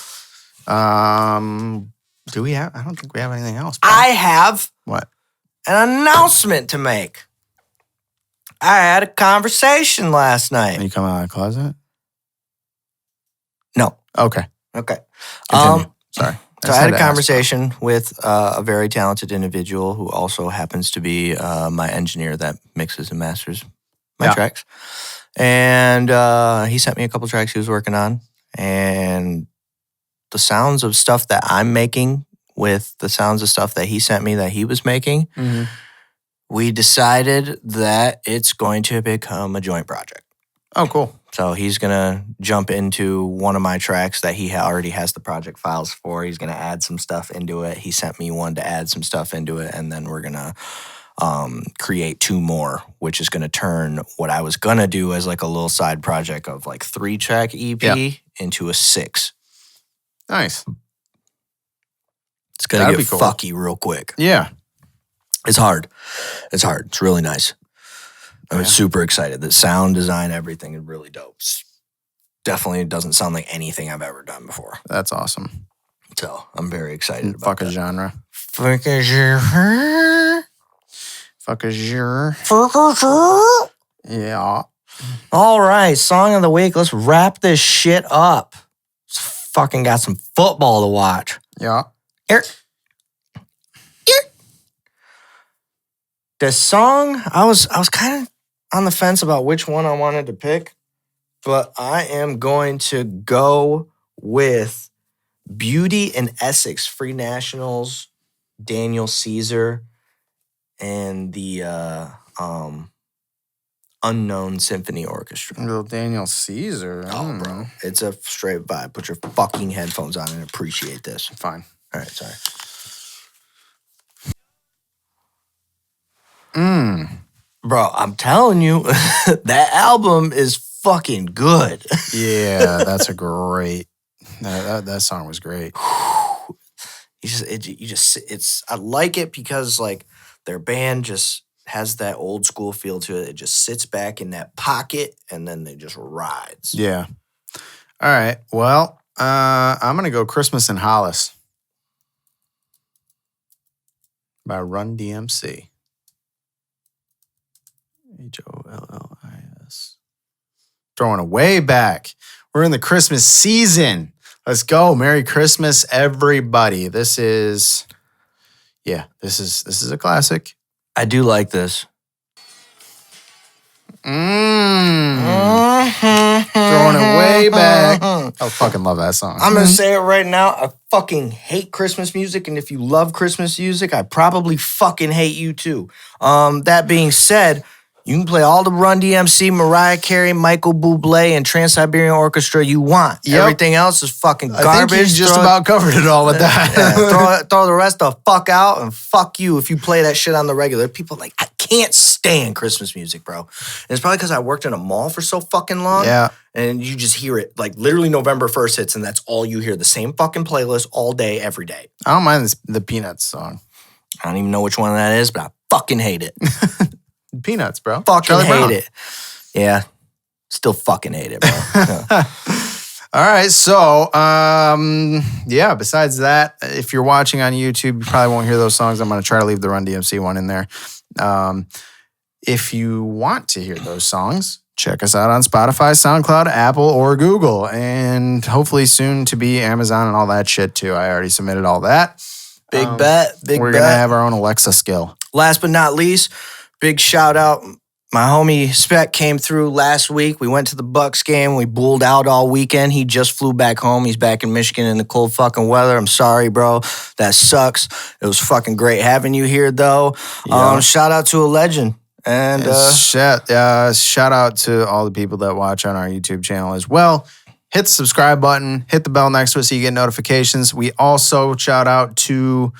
S1: Do we have? I don't think we have anything else. Bro.
S2: I have
S1: What?
S2: an announcement to make. I had a conversation last
S1: Are
S2: night.
S1: you coming out of the closet?
S2: No.
S1: Okay.
S2: Okay.
S1: Continue. Sorry.
S2: So I had a conversation with a very talented individual who also happens to be my engineer that mixes and masters my tracks. And he sent me a couple tracks he was working on. And the sounds of stuff that I'm making with the sounds of stuff that he sent me that he was making, we decided that it's going to become a joint project.
S1: Oh, cool.
S2: So he's going to jump into one of my tracks that he already has the project files for. He's going to add some stuff into it. He sent me one to add some stuff into it. And then we're going to create two more, which is going to turn what I was going to do as like a little side project of like 3-track EP into a 6.
S1: Nice.
S2: It's going to
S1: That'd
S2: get
S1: be cool.
S2: fucky real quick.
S1: Yeah.
S2: It's hard. It's hard. It's really nice. I'm super excited. The sound design, everything is really dope. Definitely doesn't sound like anything I've ever done before.
S1: That's awesome.
S2: So I'm very excited about
S1: Fuck
S2: that.
S1: a genre.
S2: Fuck a genre.
S1: Fuck a genre. Yeah.
S2: All right, song of the week. Let's wrap this shit up. Fucking got some football to watch.
S1: Yeah.
S2: The song, I was kind of on the fence about which one I wanted to pick, but I am going to go with Beauty and Essex, Free Nationals, Daniel Caesar, and the Unknown Symphony Orchestra.
S1: Little Daniel Caesar.
S2: Oh, bro. It's a straight vibe. Put your fucking headphones on and appreciate this.
S1: Fine.
S2: All right, sorry. Bro, I'm telling you, that album is fucking good.
S1: Yeah, that's a great. That song was great.
S2: I like it because like their band just has that old school feel to it. It just sits back in that pocket and then they just rides.
S1: Yeah. All right. Well, I'm gonna go Christmas in Hollis by Run DMC. HOLLIS. Throwing it way back. We're in the Christmas season. Let's go. Merry Christmas, everybody. This is a classic.
S2: I do like this.
S1: Throwing it way back. I fucking love that song.
S2: I'm going to say it right now. I fucking hate Christmas music. And if you love Christmas music, I probably fucking hate you too. That being said, you can play all the Run DMC, Mariah Carey, Michael Bublé, and Trans-Siberian Orchestra you want.
S1: Yep.
S2: Everything else is fucking garbage.
S1: I think you just about covered it all with that.
S2: Throw the rest the fuck out and fuck you if you play that shit on the regular. People are like, I can't stand Christmas music, bro. And it's probably because I worked in a mall for so fucking long.
S1: Yeah.
S2: And you just hear it. Like literally November 1st hits and that's all you hear. The same fucking playlist all day, every day.
S1: I don't mind the Peanuts song.
S2: I don't even know which one that is, but I fucking hate it.
S1: Peanuts, bro.
S2: Fucking
S1: Charlie
S2: hate
S1: Brown.
S2: it. Yeah. Still fucking hate it, bro. Yeah.
S1: All right. So, besides that, if you're watching on YouTube, you probably won't hear those songs. I'm going to try to leave the Run DMC one in there. If you want to hear those songs, check us out on Spotify, SoundCloud, Apple, or Google. And hopefully soon to be Amazon and all that shit too. I already submitted all that.
S2: Big bet.
S1: We're going to have our own Alexa skill.
S2: Last but not least, big shout out. My homie Spec came through last week. We went to the Bucks game. We bulled out all weekend. He just flew back home. He's back in Michigan in the cold fucking weather. I'm sorry, bro. That sucks. It was fucking great having you here, though.
S1: Yeah.
S2: Shout out to a legend. And
S1: shout out to all the people that watch on our YouTube channel as well. Hit the subscribe button. Hit the bell next to it so you get notifications. We also shout out to...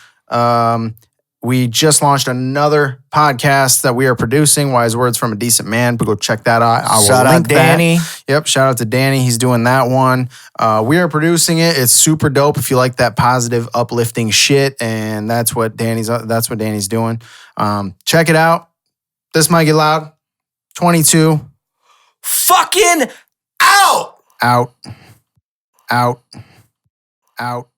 S1: we just launched another podcast that we are producing, Wise Words from a Decent Man, but go check that out. I will
S2: shout
S1: link
S2: out Danny.
S1: that. Yep, shout out to Danny. He's doing that one. We are producing it. It's super dope if you like that positive, uplifting shit, and that's what Danny's doing. Check it out. This might get loud. 22.
S2: Fucking out.
S1: Out. Out. Out.